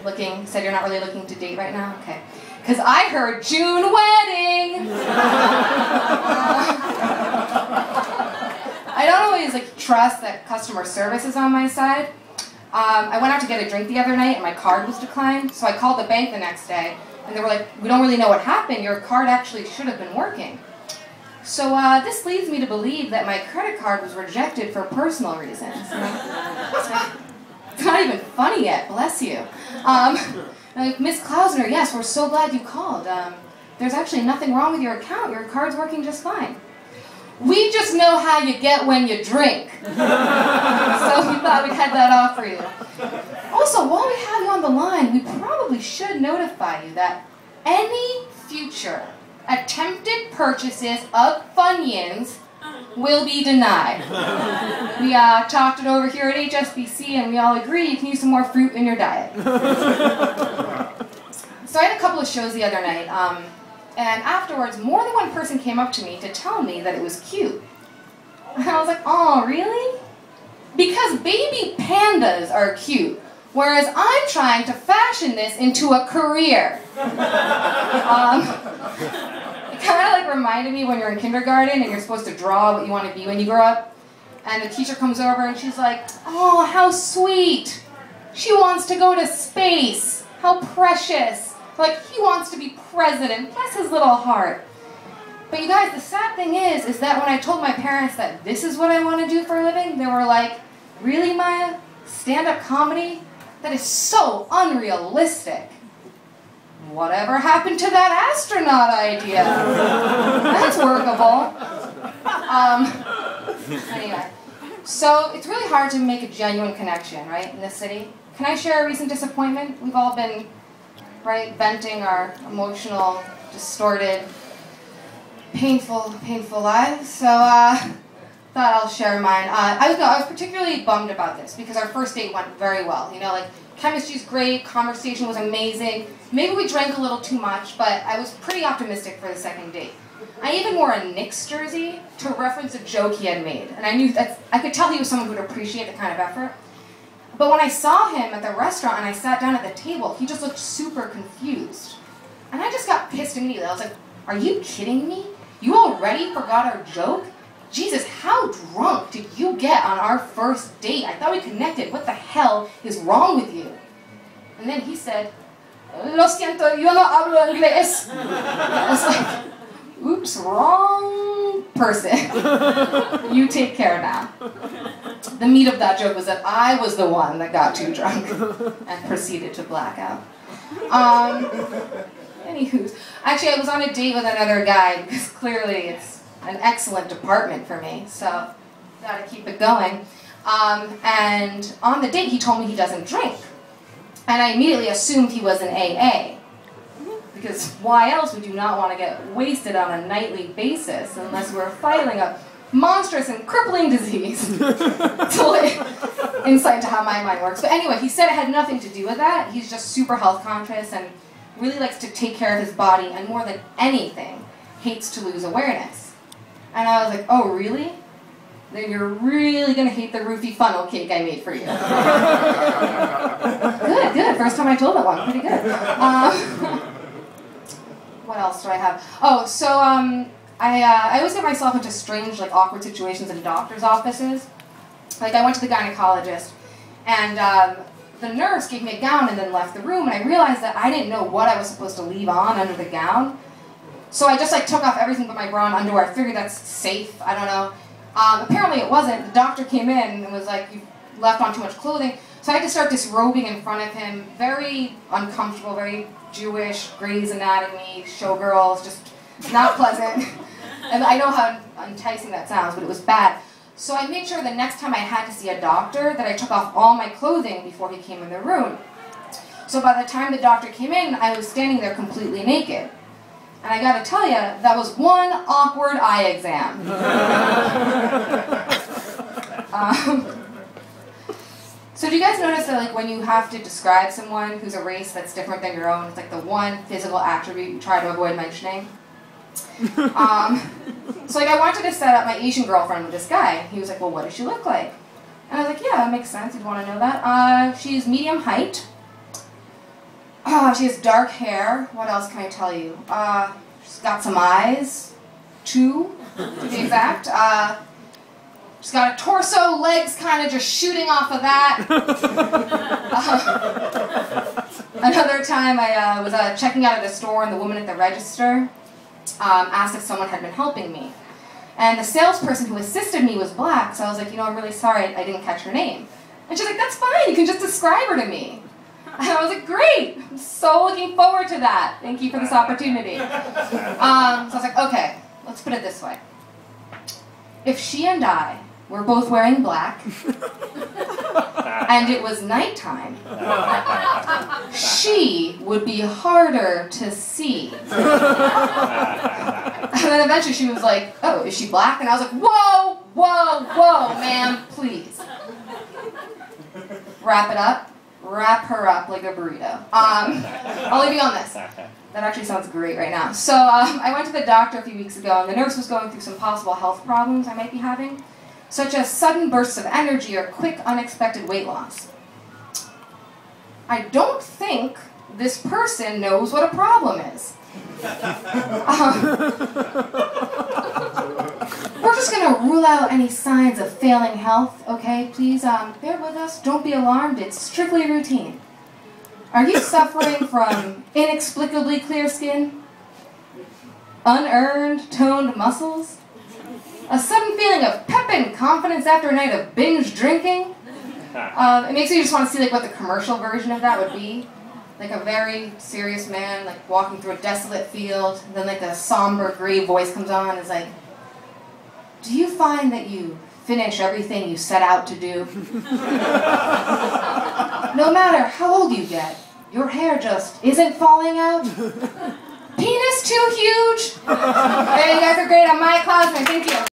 looking, said you're not really looking to date right now? Okay. Because I heard June wedding! I don't always trust that customer service is on my side. I went out to get a drink the other night and my card was declined, so I called the bank the next day and they were like, we don't really know what happened, your card actually should have been working. So this leads me to believe that my credit card was rejected for personal reasons. It's not even funny yet, bless you. Like, Miss Klausner, yes, we're so glad you called. There's actually nothing wrong with your account, your card's working just fine. We just know how you get when you drink. So we thought we'd head that off for you. Also, while we have you on the line, we probably should notify you that any future attempted purchases of Funyuns will be denied. We talked it over here at HSBC and we all agree you can use some more fruit in your diet. So I had a couple of shows the other night, and afterwards more than one person came up to me to tell me that it was cute. And I was like, oh, really? Because baby pandas are cute, whereas I'm trying to fashion this into a career. It kind of reminded me when you're in kindergarten and you're supposed to draw what you want to be when you grow up. And the teacher comes over and she's like, oh, how sweet. She wants to go to space. How precious. Like, he wants to be president. Bless his little heart. But you guys, the sad thing is that when I told my parents that this is what I want to do for a living, they were like, really, Maya? Stand-up comedy? That is so unrealistic. Whatever happened to that astronaut idea? That's workable. Anyway, so it's really hard to make a genuine connection, right, in this city. Can I share a recent disappointment? We've all been, right, venting our emotional, distorted, painful lives. So, thought I'll share mine. I was particularly bummed about this because our first date went very well. You know, chemistry's great, conversation was amazing. Maybe we drank a little too much, but I was pretty optimistic for the second date. I even wore a Knicks jersey to reference a joke he had made, and I could tell he was someone who would appreciate the kind of effort. But when I saw him at the restaurant and I sat down at the table, he just looked super confused. And I just got pissed immediately. I was like, are you kidding me? You already forgot our joke? Jesus, how drunk did you get on our first date? I thought we connected. What the hell is wrong with you? And then he said, lo siento, yo no hablo inglés. I was like, oops, wrong person. You take care now. The meat of that joke was that I was the one that got too drunk and proceeded to black out. Anywho, actually I was on a date with another guy because clearly it's an excellent department for me, so gotta keep it going. And on the date he told me he doesn't drink. And I immediately assumed he was an AA. Because why else would you not want to get wasted on a nightly basis unless we're fighting a monstrous and crippling disease? Insight into how my mind works. But anyway, he said it had nothing to do with that. He's just super health conscious and really likes to take care of his body and more than anything, hates to lose awareness. And I was like, oh really? Then you're really going to hate the roofie funnel cake I made for you. Good. First time I told that one. Pretty good. What else do I have? Oh, so I always get myself into strange, awkward situations in doctor's offices. I went to the gynecologist, and the nurse gave me a gown and then left the room, and I realized that I didn't know what I was supposed to leave on under the gown. So I just took off everything but my bra and underwear. I figured that's safe. I don't know. Apparently it wasn't. The doctor came in and was like, you left on too much clothing. So I had to start disrobing in front of him. Very uncomfortable, very Jewish, Grey's Anatomy, showgirls, just not pleasant. And I know how enticing that sounds, but it was bad. So I made sure the next time I had to see a doctor that I took off all my clothing before he came in the room. So by the time the doctor came in, I was standing there completely naked. And I gotta tell you, that was one awkward eye exam. So do you guys notice that when you have to describe someone who's a race that's different than your own, it's the one physical attribute you try to avoid mentioning? So I wanted to set up my Asian girlfriend with this guy. He was like, well, what does she look like? And I was like, yeah, that makes sense. You'd want to know that. She's medium height. She has dark hair. What else can I tell you? She's got some eyes. 2, to be exact. She's got a torso, legs kind of just shooting off of that. Another time I was checking out at a store and the woman at the register asked if someone had been helping me. And the salesperson who assisted me was black, so I was like, I'm really sorry I didn't catch her name. And she's like, that's fine, you can just describe her to me. And I was like, great, I'm so looking forward to that. Thank you for this opportunity. So I was like, okay, let's put it this way. If she and I were both wearing black, and it was nighttime, she would be harder to see. And then eventually she was like, oh, is she black? And I was like, whoa, whoa, whoa, ma'am, please. Wrap it up. Wrap her up like a burrito. I'll leave you on this. That actually sounds great right now. So I went to the doctor a few weeks ago, and the nurse was going through some possible health problems I might be having, such as sudden bursts of energy or quick, unexpected weight loss. I don't think this person knows what a problem is. We're just going to rule out any signs of failing health, okay? Please bear with us. Don't be alarmed. It's strictly routine. Are you suffering from inexplicably clear skin? Unearned, toned muscles? A sudden feeling of pep and confidence after a night of binge drinking? It makes you just want to see what the commercial version of that would be. Like a very serious man walking through a desolate field, and then a somber gray voice comes on and is like, do you find that you finish everything you set out to do? No matter how old you get, your hair just isn't falling out? Penis too huge? Hey, you guys are great. I'm Klausner. Thank you.